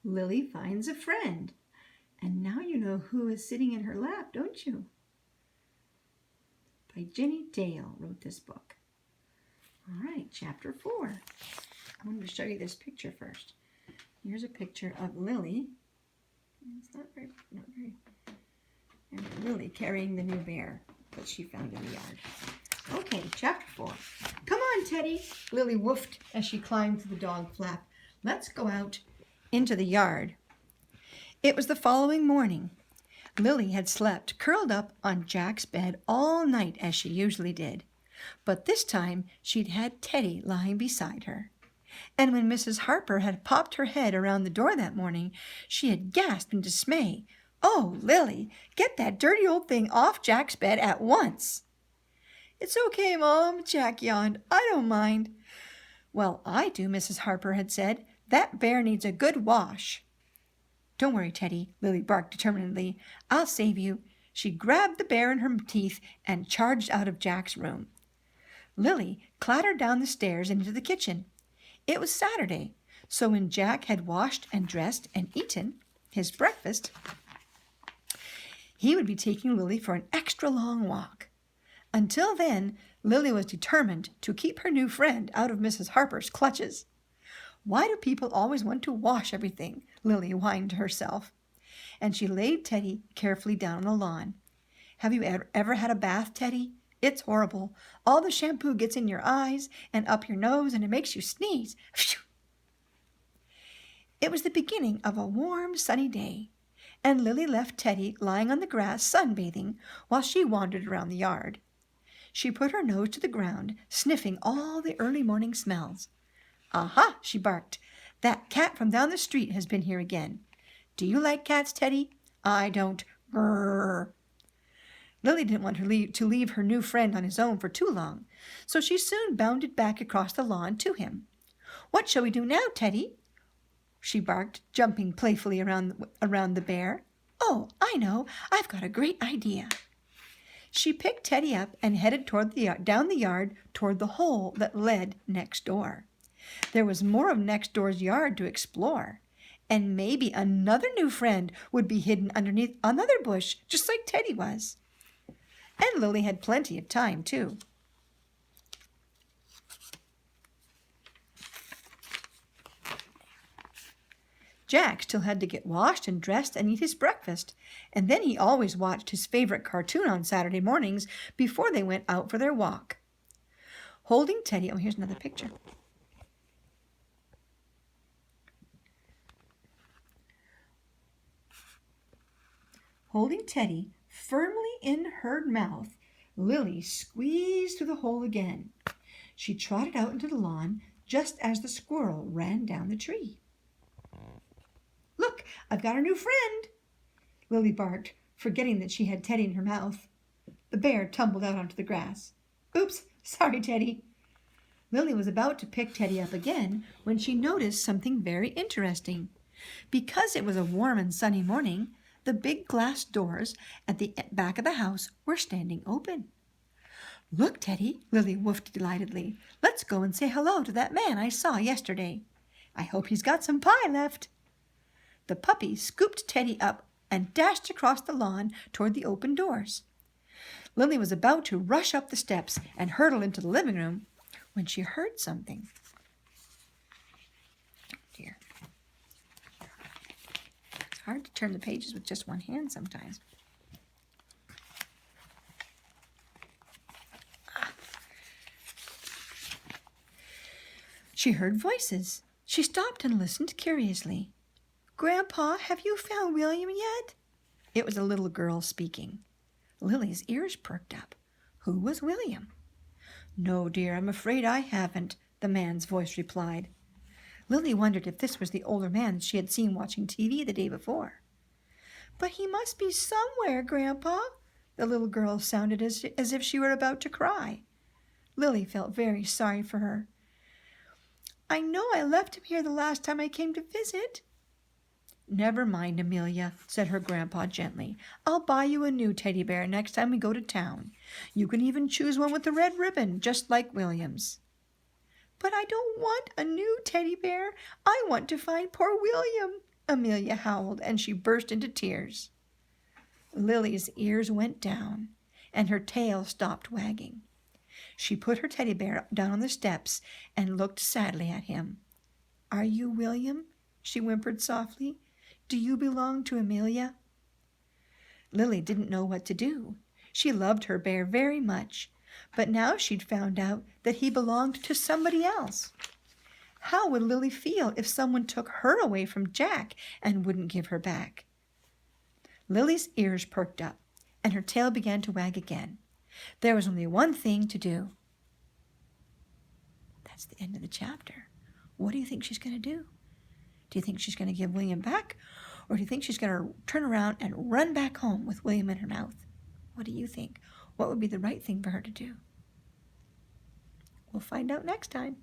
Lily Finds a Friend. And now you know who is sitting in her lap, don't you? By Jenny Dale wrote this book. All right, chapter 4. I wanted to show you this picture first. Here's a picture of Lily. It's not very, and Lily carrying the new bear that she found in the yard. Okay, chapter 4. Come on, Teddy, Lily woofed as she climbed through the dog flap. Let's go out into the yard. It was the following morning. Lily had slept curled up on Jack's bed all night as she usually did, but this time she'd had Teddy lying beside her. And when Mrs. Harper had popped her head around the door that morning, she had gasped in dismay. "Oh, Lily, get that dirty old thing off Jack's bed at once." "It's okay, Mom," Jack yawned. "I don't mind." "Well, I do," Mrs. Harper had said. "That bear needs a good wash." "Don't worry, Teddy," Lily barked determinedly. "I'll save you." She grabbed the bear in her teeth and charged out of Jack's room. Lily clattered down the stairs and into the kitchen. It was Saturday, so when Jack had washed and dressed and eaten his breakfast, he would be taking Lily for an extra long walk. Until then, Lily was determined to keep her new friend out of Mrs. Harper's clutches. "Why do people always want to wash everything?" Lily whined to herself. And she laid Teddy carefully down on the lawn. "Have you ever had a bath, Teddy? It's horrible. All the shampoo gets in your eyes and up your nose, and it makes you sneeze. Phew!" It was the beginning of a warm, sunny day, and Lily left Teddy lying on the grass sunbathing while she wandered around the yard. She put her nose to the ground, sniffing all the early morning smells. "Aha!" she barked. "That cat from down the street has been here again. Do you like cats, Teddy?" "I don't." Grrr. Lily didn't want to leave her new friend on his own for too long, so she soon bounded back across the lawn to him. "What shall we do now, Teddy?" she barked, jumping playfully around the bear. "Oh, I know. I've got a great idea." She picked Teddy up and headed down the yard toward the hole that led next door. There was more of next door's yard to explore, and maybe another new friend would be hidden underneath another bush, just like Teddy was. And Lily had plenty of time, too. Jack still had to get washed and dressed and eat his breakfast, and then he always watched his favorite cartoon on Saturday mornings before they went out for their walk. Holding Teddy, oh, here's another picture. Holding Teddy firmly in her mouth, Lily squeezed through the hole again. She trotted out into the lawn just as the squirrel ran down the tree. "Look, I've got a new friend," Lily barked, forgetting that she had Teddy in her mouth. The bear tumbled out onto the grass. "Oops, sorry, Teddy." Lily was about to pick Teddy up again when she noticed something very interesting. Because it was a warm and sunny morning, the big glass doors at the back of the house were standing open. "Look, Teddy," Lily woofed delightedly. "Let's go and say hello to that man I saw yesterday. I hope he's got some pie left." The puppy scooped Teddy up and dashed across the lawn toward the open doors. Lily was about to rush up the steps and hurtle into the living room when she heard something. Dear. It's hard to turn the pages with just one hand sometimes. She heard voices. She stopped and listened curiously. "Grandpa, have you found William yet?" It was a little girl speaking. Lily's ears perked up. Who was William? "No, dear, I'm afraid I haven't," the man's voice replied. Lily wondered if this was the older man she had seen watching TV the day before. "But he must be somewhere, Grandpa." The little girl sounded as if she were about to cry. Lily felt very sorry for her. "I know I left him here the last time I came to visit." "Never mind, Amelia," said her grandpa gently. "I'll buy you a new teddy bear next time we go to town. You can even choose one with a red ribbon, just like William's." "But I don't want a new teddy bear. I want to find poor William," Amelia howled, and she burst into tears. Lily's ears went down, and her tail stopped wagging. She put her teddy bear down on the steps and looked sadly at him. "Are you William?" she whimpered softly. "Do you belong to Amelia?" Lily didn't know what to do. She loved her bear very much, but now she'd found out that he belonged to somebody else. How would Lily feel if someone took her away from Jack and wouldn't give her back? Lily's ears perked up, and her tail began to wag again. There was only one thing to do. That's the end of the chapter. What do you think she's going to do? Do you think she's going to give William back? Or do you think she's going to turn around and run back home with William in her mouth? What do you think? What would be the right thing for her to do? We'll find out next time.